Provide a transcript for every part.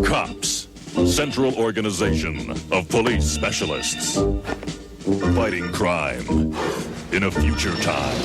COPS, Central Organization of Police Specialists. Fighting crime in a future time.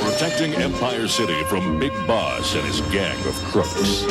Protecting Empire City from Big Boss and his gang of crooks.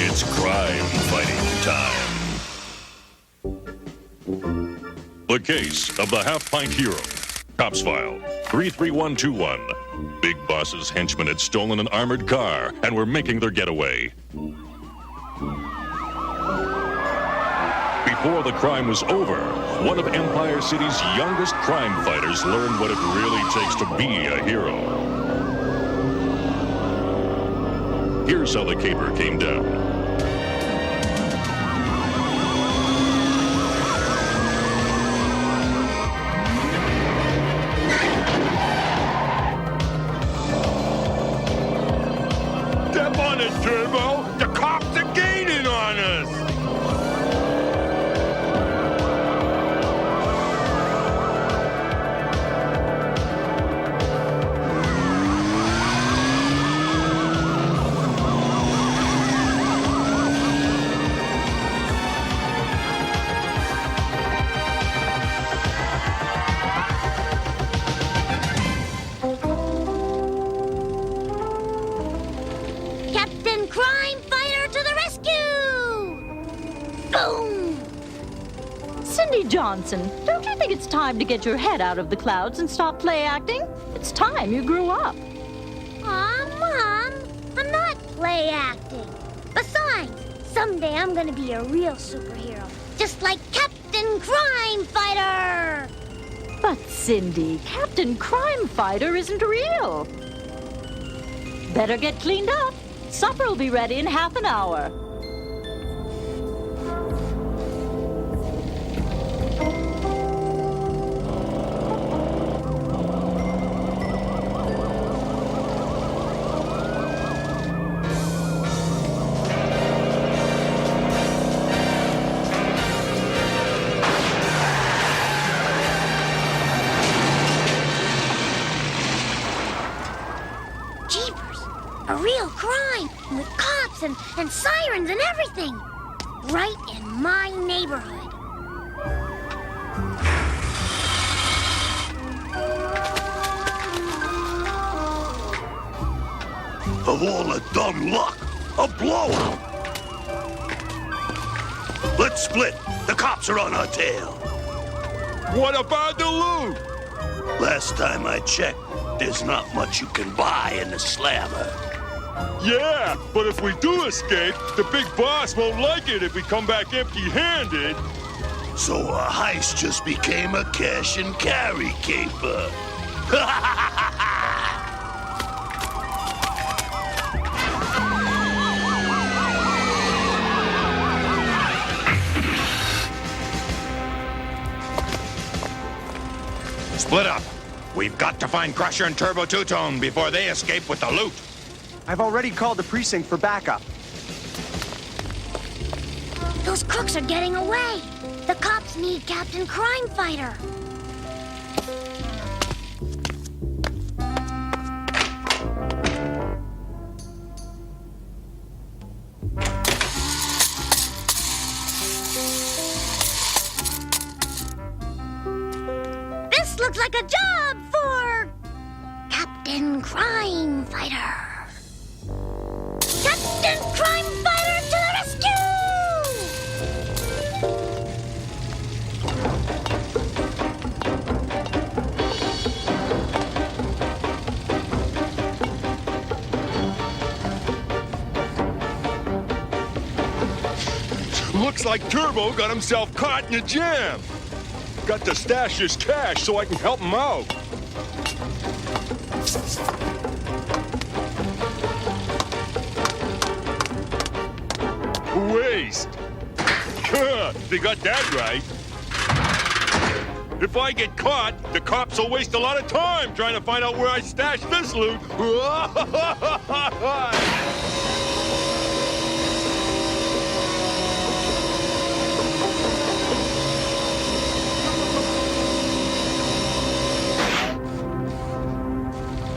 It's crime fighting time. The case of the half-pint hero. Cops file 33121. Big Boss's henchmen had stolen an armored car and were making their getaway. Before the crime was over, one of Empire City's youngest crime fighters learned what it really takes to be a hero. Here's how the caper came down. Step on it, Turbo! The cops are gaining on us! Captain Crimefighter to the rescue! Boom! Cindy Johnson, don't you think it's time to get your head out of the clouds and stop play acting? It's time you grew up. Aw, Mom, I'm not play acting. Besides, someday I'm gonna be a real superhero, just like Captain Crimefighter! But Cindy, Captain Crimefighter isn't real. Better get cleaned up. Supper will be ready in half an hour. Jeepers! A real crime with cops and sirens and everything. Right in my neighborhood. Of all the dumb luck, a blowout. Let's split. The cops are on our tail. What about the loot? Last time I checked, there's not much you can buy in the slammer. Yeah, but if we do escape, the big boss won't like it if we come back empty-handed. So a heist just became a cash and carry caper. Split up. We've got to find Krusher and Turbo Two-Tone before they escape with the loot. I've already called the precinct for backup. Those crooks are getting away. The cops need Captain Crimefighter. This looks like a job for Captain Crimefighter. Captain Crimefighter to the rescue! Looks like Turbo got himself caught in a jam. Got to stash his cash so I can help him out. Waste. They got that right. If I get caught, the cops will waste a lot of time trying to find out where I stashed this loot.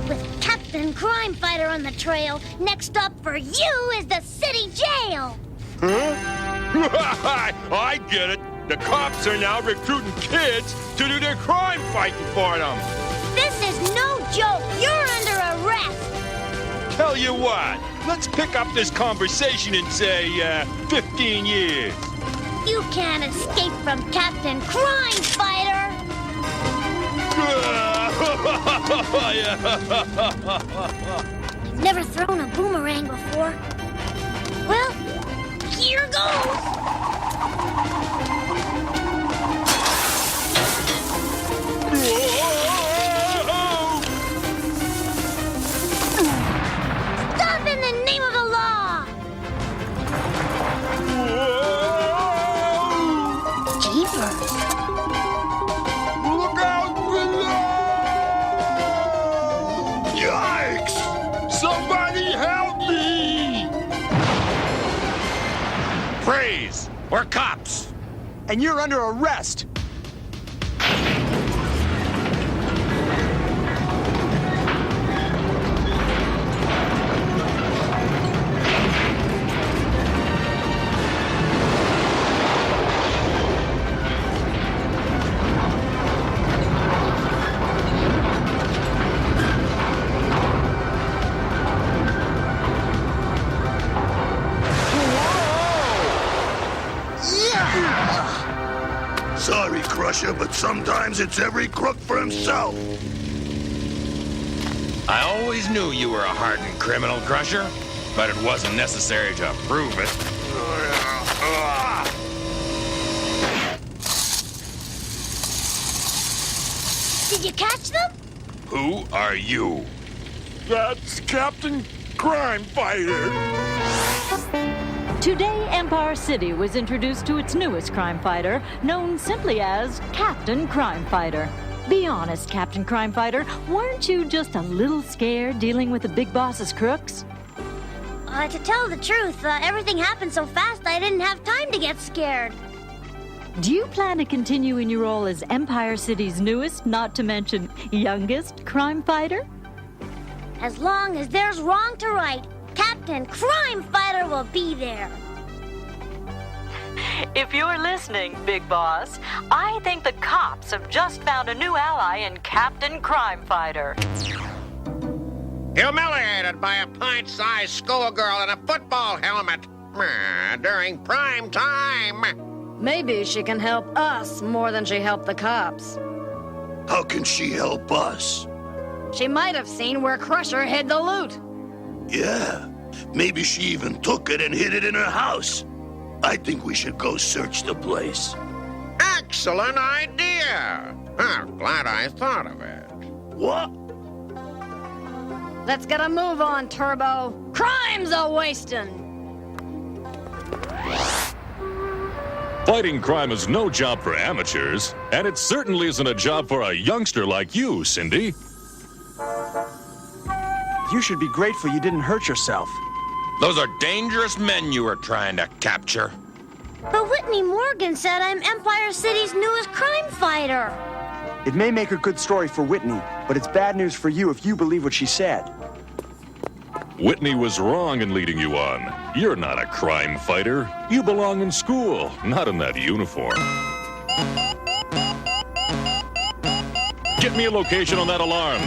With Captain Crimefighter on the trail, next up for you is the city jail. I get it. The cops are now recruiting kids to do their crime fighting for them. This is no joke. You're under arrest. Tell you what, let's pick up this conversation in, say, 15 years. You can't escape from Captain Crimefighter. I've never thrown a boomerang before. Well, here goes. Stop in the name of the law! Jeepers. Look out below! Yikes! Somebody help me! Freeze! We're cops! And you're under arrest. Sorry, Krusher, but sometimes it's every crook for himself. I always knew you were a hardened criminal, Krusher, but it wasn't necessary to prove it. Did you catch them? Who are you? That's Captain Crimefighter. Today, Empire City was introduced to its newest crime fighter, known simply as Captain Crimefighter. Be honest, Captain Crimefighter, weren't you just a little scared dealing with the big boss's crooks? To tell the truth, everything happened so fast I didn't have time to get scared. Do you plan to continue in your role as Empire City's newest, not to mention youngest, crime fighter? As long as there's wrong to right, Captain Crimefighter will be there. If you're listening, Big Boss, I think the cops have just found a new ally in Captain Crimefighter. Humiliated by a pint-sized schoolgirl in a football helmet during prime time. Maybe she can help us more than she helped the cops. How can she help us? She might have seen where Krusher hid the loot. Yeah, maybe she even took it and hid it in her house. I think we should go search the place. Excellent idea. I'm glad I thought of it. What? Let's get a move on, Turbo. Crime's a-wastin'. Fighting crime is no job for amateurs, and it certainly isn't a job for a youngster like you, Cindy. You should be grateful you didn't hurt yourself. Those are dangerous men you were trying to capture. But Whitney Morgan said I'm Empire City's newest crime fighter. It may make a good story for Whitney, but it's bad news for you if you believe what she said. Whitney was wrong in leading you on. You're not a crime fighter. You belong in school, not in that uniform. Get me a location on that alarm.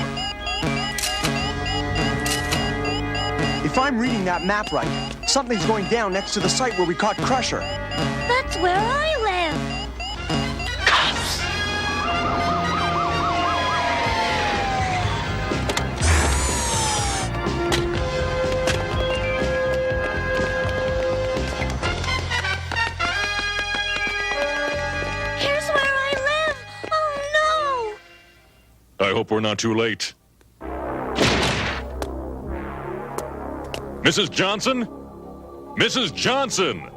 If I'm reading that map right, something's going down next to the site where we caught Krusher. That's where I live. hope we're not too late. Mrs. Johnson? Mrs. Johnson!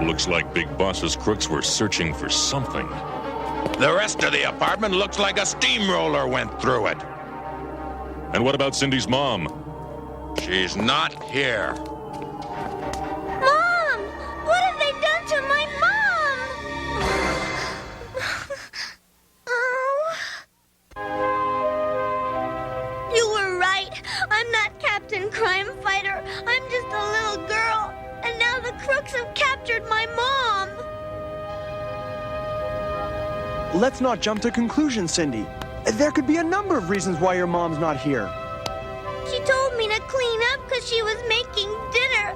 Looks like Big Boss's crooks were searching for something. The rest of the apartment looks like a steamroller went through it. And what about Cindy's mom? She's not here. Mom! What have they done to my mom? You were right. I'm not Captain Crimefighter. I'm just a little girl. And now the crooks have captured my mom. Let's not jump to conclusions, Cindy. There could be a number of reasons why your mom's not here. She told me to clean up because she was making dinner.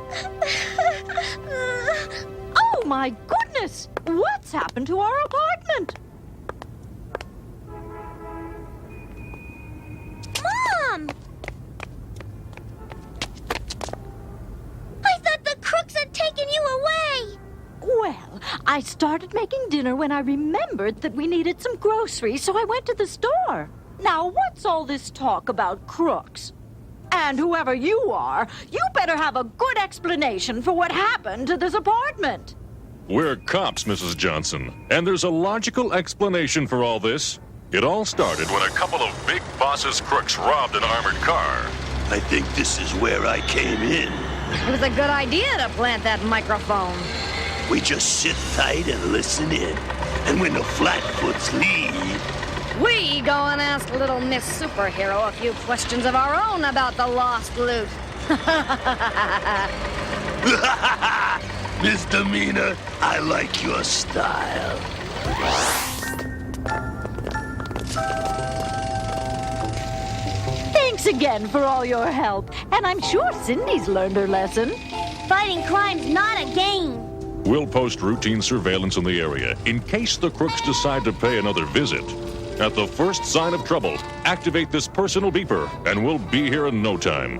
Oh, my goodness! What's happened to our apartment? Mom! I thought the crooks had taken you away. Well, I started making dinner when I remembered that we needed some groceries, so I went to the store. Now, what's all this talk about crooks? And whoever you are, you better have a good explanation for what happened to this apartment. We're cops, Mrs. Johnson, and there's a logical explanation for all this. It all started when a couple of Big Boss's crooks robbed an armored car. I think this is where I came in. It was a good idea to plant that microphone. We just sit tight and listen in. And when the Flatfoots leave... We go and ask little Miss Superhero a few questions of our own about the lost loot. Miss Demeanor, I like your style. Thanks again for all your help, and I'm sure Cindy's learned her lesson. Fighting crime's not a game. We'll post routine surveillance in the area in case the crooks decide to pay another visit. At the first sign of trouble, activate this personal beeper, and we'll be here in no time.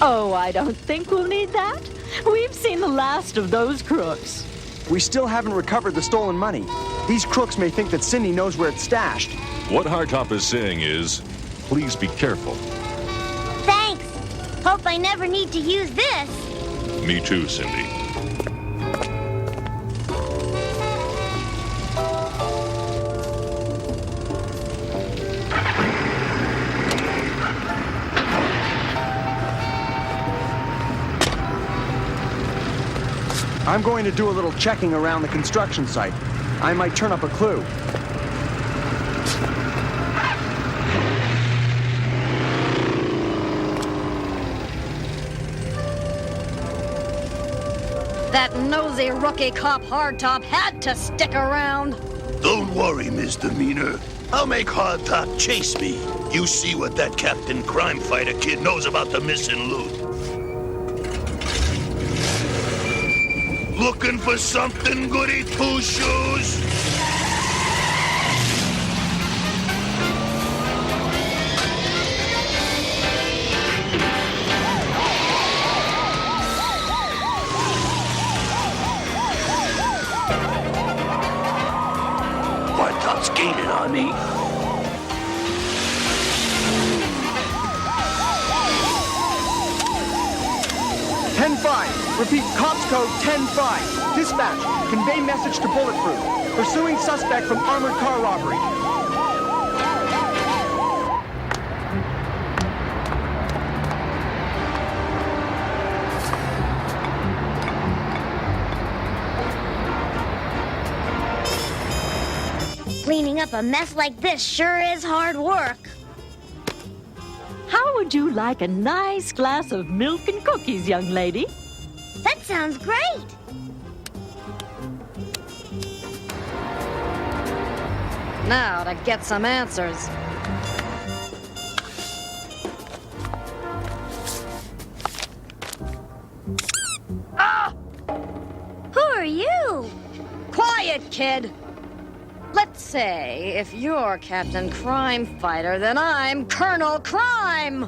Oh, I don't think we'll need that. We've seen the last of those crooks. We still haven't recovered the stolen money. These crooks may think that Cindy knows where it's stashed. What Hardtop is saying is, please be careful. Thanks. Hope I never need to use this. Me too, Cindy. I'm going to do a little checking around the construction site. I might turn up a clue. That nosy rookie cop Hardtop had to stick around. Don't worry, Miss Demeanor. I'll make Hardtop chase me. You see what that Captain Crimefighter kid knows about the missing loot. Looking for something, goody two-shoes? Hardtop's gaining on me. Repeat, COPS code 10-5. Dispatch, convey message to Bulletproof. Pursuing suspect from armored car robbery. Cleaning up a mess like this sure is hard work. How would you like a nice glass of milk and cookies, young lady? That sounds great. Now to get some answers. kid. Let's say if you're Captain Crimefighter, then I'm Colonel Crime.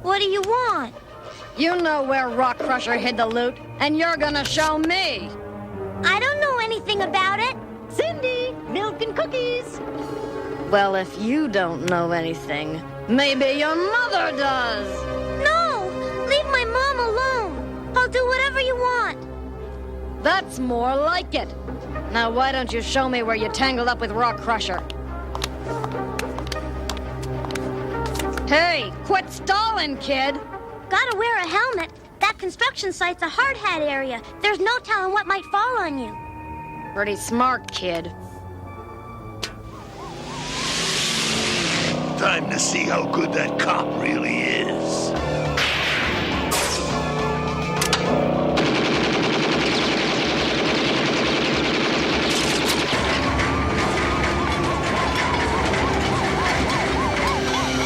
What do you want? You know where Rock Krusher hid the loot, and you're gonna show me. I don't know anything about it. Cindy, milk and cookies. Well, if you don't know anything, maybe your mother does. No! Leave my mom alone. I'll do whatever you want. That's more like it. Now, why don't you show me where you tangled up with Rock Krusher? Hey, quit stalling, kid. Gotta wear a helmet. That construction site's a hard hat area. There's no telling what might fall on you. Pretty smart, kid. Time to see how good that cop really is.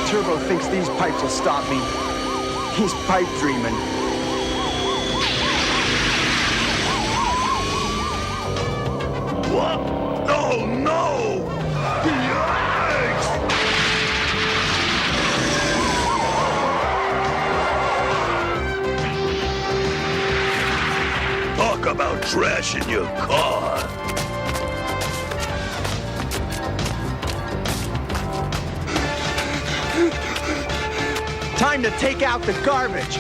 Turbo thinks these pipes will stop me. He's pipe dreaming. What? Oh, no! Yikes! Talk about trashing your car. Time to take out the garbage.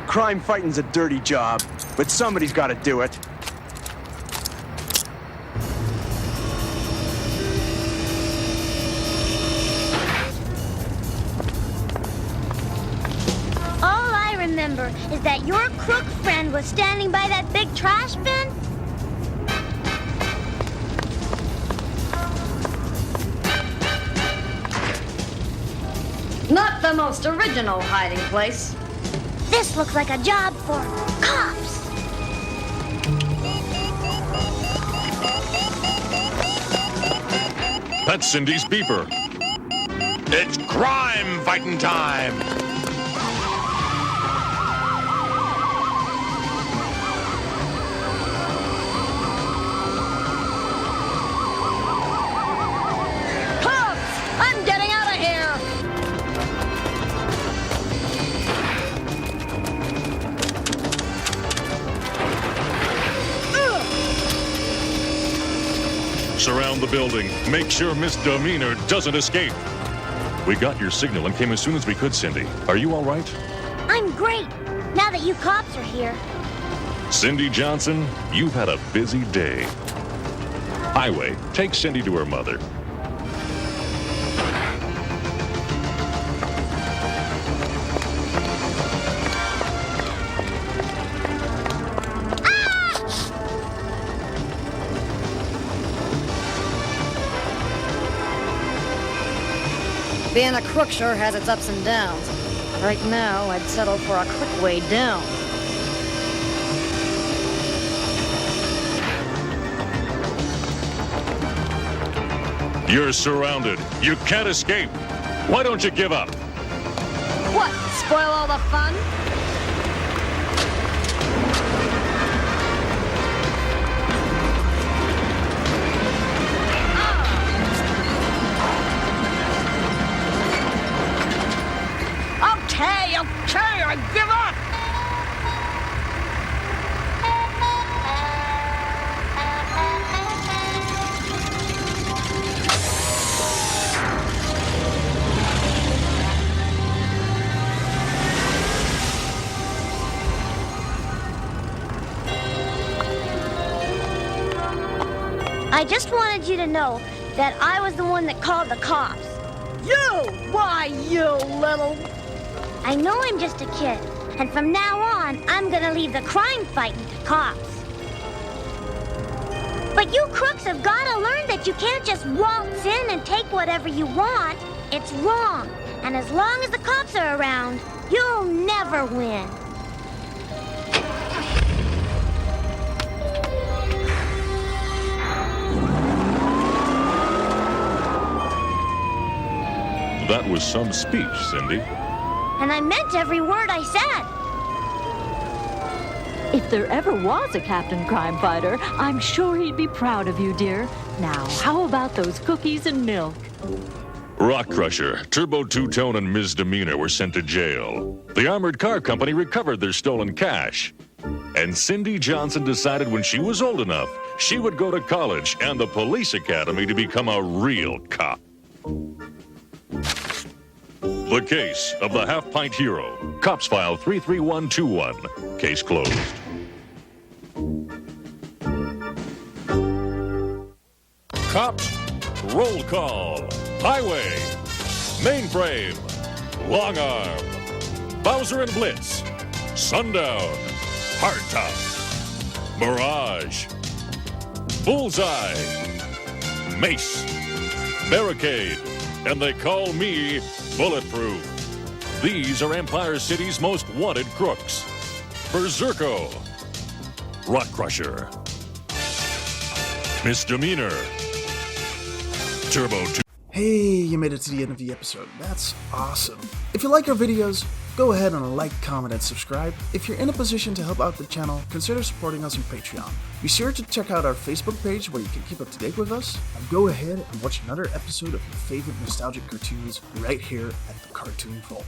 Crime fighting's a dirty job, but somebody's got to do it. All I remember is that your crook friend was standing by that big trash bin. Not the most original hiding place. This looks like a job for cops. That's Cindy's beeper. It's crime fighting time. Cops! I'm getting out of here! Surround the building. Make sure Miss Demeanor doesn't escape. We got your signal and came as soon as we could, Cindy. Are you all right? I'm great, now that you cops are here. Cindy Johnson, you've had a busy day. Highway, take Cindy to her mother. Being a crook sure has its ups and downs. Right now, I'd settle for a quick way down. You're surrounded. You can't escape. Why don't you give up? What, spoil all the fun? Okay, I give up! I just wanted you to know that I was the one that called the cops. You! Why, you little... I know I'm just a kid, and from now on, I'm gonna leave the crime fighting to cops. But you crooks have gotta learn that you can't just waltz in and take whatever you want. It's wrong, and as long as the cops are around, you'll never win. That was some speech, Cindy. And I meant every word I said. If there ever was a Captain Crimefighter, I'm sure he'd be proud of you, dear. Now, how about those cookies and milk? Rock Krusher, Turbo Two-Tone, and Ms. Demeanor were sent to jail. The armored car company recovered their stolen cash. And Cindy Johnson decided when she was old enough, she would go to college and the police academy to become a real cop. The case of the half-pint hero. Cops File 33121. Case closed. Cops, roll call. Highway, Mainframe, Long Arm, Bowser and Blitz, Sundown, Hardtop, Mirage, Bullseye, Mace, Barricade, and they call me Bulletproof. These are Empire City's most wanted crooks. Berserko, Rock Krusher, Miss Demeanor, Turbo 2. Hey, you made it to the end of the episode. That's awesome. If you like our videos, go ahead and like, comment, and subscribe. If you're in a position to help out the channel, consider supporting us on Patreon. Be sure to check out our Facebook page where you can keep up to date with us. And go ahead and watch another episode of your favorite nostalgic cartoons right here at the Cartoon Vault.